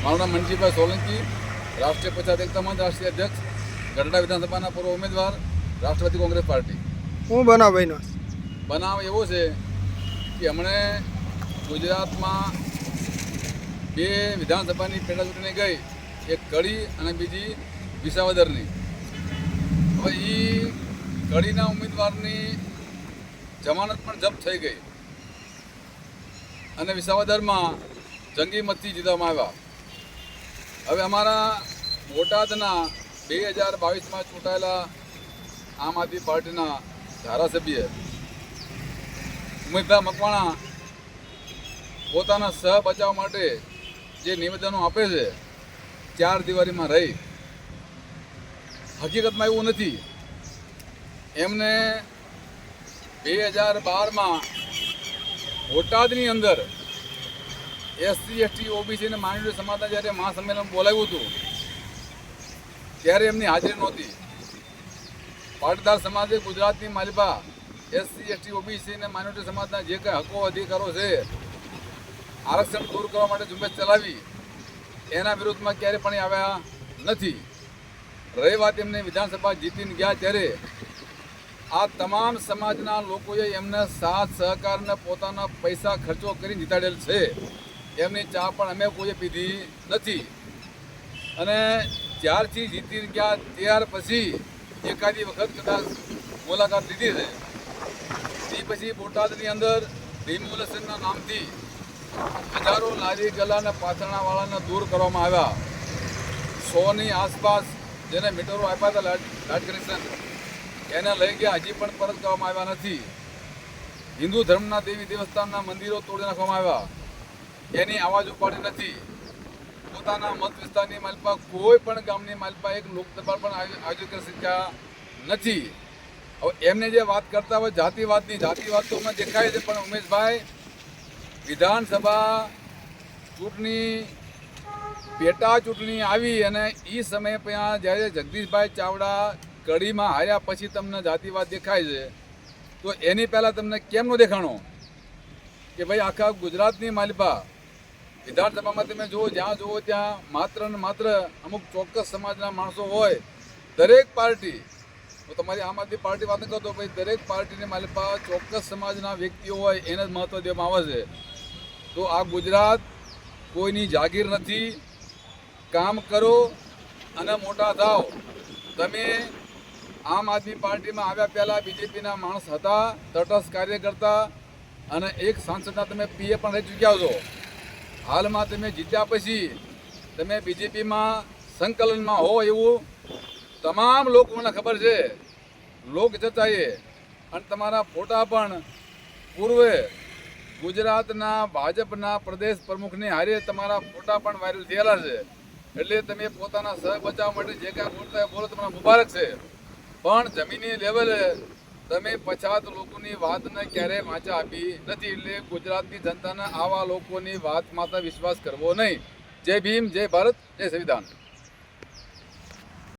મારું નામ મનજીભાઈ સોલંકી, રાષ્ટ્રીય પંચાયત એકતા મંચ રાષ્ટ્રીય અધ્યક્ષ, ગઢડા વિધાનસભાના પૂર્વ ઉમેદવાર, રાષ્ટ્રવાદી કોંગ્રેસ પાર્ટી. શું બનાવ બન્યો? બનાવ એવો છે કે હમણે ગુજરાતમાં બે વિધાનસભાની પેટા ચૂંટણી ગઈ, એક કડી અને બીજી વિસાવદરની. હવે એ કડીના ઉમેદવારની જમાનત પણ જપ્ત થઈ ગઈ અને વિસાવદરમાં જંગી મતથી જીતવામાં આવ્યા. હવે અમારા બોટાદના 2022માં ચૂંટાયેલા આમ આદમી પાર્ટીના ધારાસભ્ય ઉમેશભાઈ મકવાણા પોતાના સહ બચાવ માટે જે નિવેદનો આપે છે 4 દિવાળીમાં રહી, હકીકતમાં એવું નથી. એમને 2012માં બોટાદની અંદર એસસી એસટી ઓબીસી અને માઇનોરિટી સમાજના જ્યારે મહાસંમેલન બોલાવ્યું હતું ત્યારે એમની હાજરી નહોતી. પાટીદાર સમાજે ગુજરાતની માલિપા એસસી એસટી ઓબીસી અને માઇનોરિટી સમાજના જે કંઈ હકો અધિકારો છે આરક્ષણ દૂર કરવા માટે ઝુંબેશ ચલાવી, એના વિરોધમાં ક્યારે પણ આવ્યા નથી. રહી વાત એમને વિધાનસભા જીતીને ગયા ત્યારે આ તમામ સમાજના લોકોએ એમને સાથ સહકારને પોતાના પૈસા ખર્ચો કરીને જીતાડેલ છે. એમની ચા પણ અમે કોઈએ પીધી નથી. અને જ્યારથી જીતી ગયા ત્યાર પછી એકાદી વખત કદાચ મુલાકાત લીધી છે. એ પછી બોટાદની અંદર ડિમોલેશનના નામથી હજારો લારી ગલાને પાથરણાવાળાને દૂર કરવામાં આવ્યા. 100ની આસપાસ જેને મીટરો આપ્યા હતા લાઇટ કનેક્શન, એને લઈ ગયા, હજી પણ પરત કરવામાં આવ્યા નથી. હિન્દુ ધર્મના દેવી દેવસ્થાનના મંદિરો તોડી નાખવામાં આવ્યા, એની અવાજ ઉપાડી નથી. પોતાના મત વિસ્તારની માલિપા કોઈ પણ ગામની માલિપા એક લોકસભા પણ આયોજિત કરી શક્યા નથી. હવે એમને જે વાત કરતા હોય જાતિવાદની, જાતિવાદ તો અમને દેખાય છે, પણ ઉમેશભાઈ વિધાનસભા ચૂંટણી પેટા ચૂંટણી આવી અને એ સમયે ત્યાં જ્યારે જગદીશભાઈ ચાવડા કડીમાં હાર્યા પછી તમને જાતિવાદ દેખાય છે, તો એની પહેલાં તમને કેમ ન દેખાણો કે ભાઈ આખા ગુજરાતની માલિપા વિધાનસભામાં તમે જુઓ, જ્યાં જુઓ ત્યાં માત્ર ને માત્ર અમુક ચોક્કસ સમાજના માણસો હોય. દરેક પાર્ટી, હું તમારી આમ આદમી પાર્ટી વાત કરતો, ભાઈ દરેક પાર્ટીની માલિપા ચોક્કસ સમાજના વ્યક્તિઓ હોય એને જ મહત્ત્વ દેવામાં આવે છે. તો આ ગુજરાત કોઈની જાગીર નથી. કામ કરો અને મોટા થાવ. તમે આમ આદમી પાર્ટીમાં આવ્યા પહેલાં બીજેપીના માણસ હતા, તટસ્થ કાર્ય કરતા, અને એક સાંસદના તમે પીએ પણ રહી ચૂક્યા છો. હાલમાં તમે જીત્યા પછી તમે બીજેપીમાં સંકલનમાં હો એવું તમામ લોકોને ખબર છે, લોક ચર્ચાએ. અને તમારા ફોટા પણ પૂર્વે ગુજરાતના ભાજપના પ્રદેશ પ્રમુખની હારે તમારા ફોટા પણ વાયરલ થયેલા છે. એટલે તમે પોતાના સહ બચાવ માટે જે કાંઈ બોલતા હોય બોલો, તમને મુબારક છે. પણ જમીની લેવલે તમે પછાત લોકોની વાતને ક્યારેય વાંચા આપી નથી. એટલે ગુજરાતની જનતાને આવા લોકોની વાત માત્ર વિશ્વાસ કરવો નહીં. જય ભીમ, જય ભારત, જય સંવિધાન.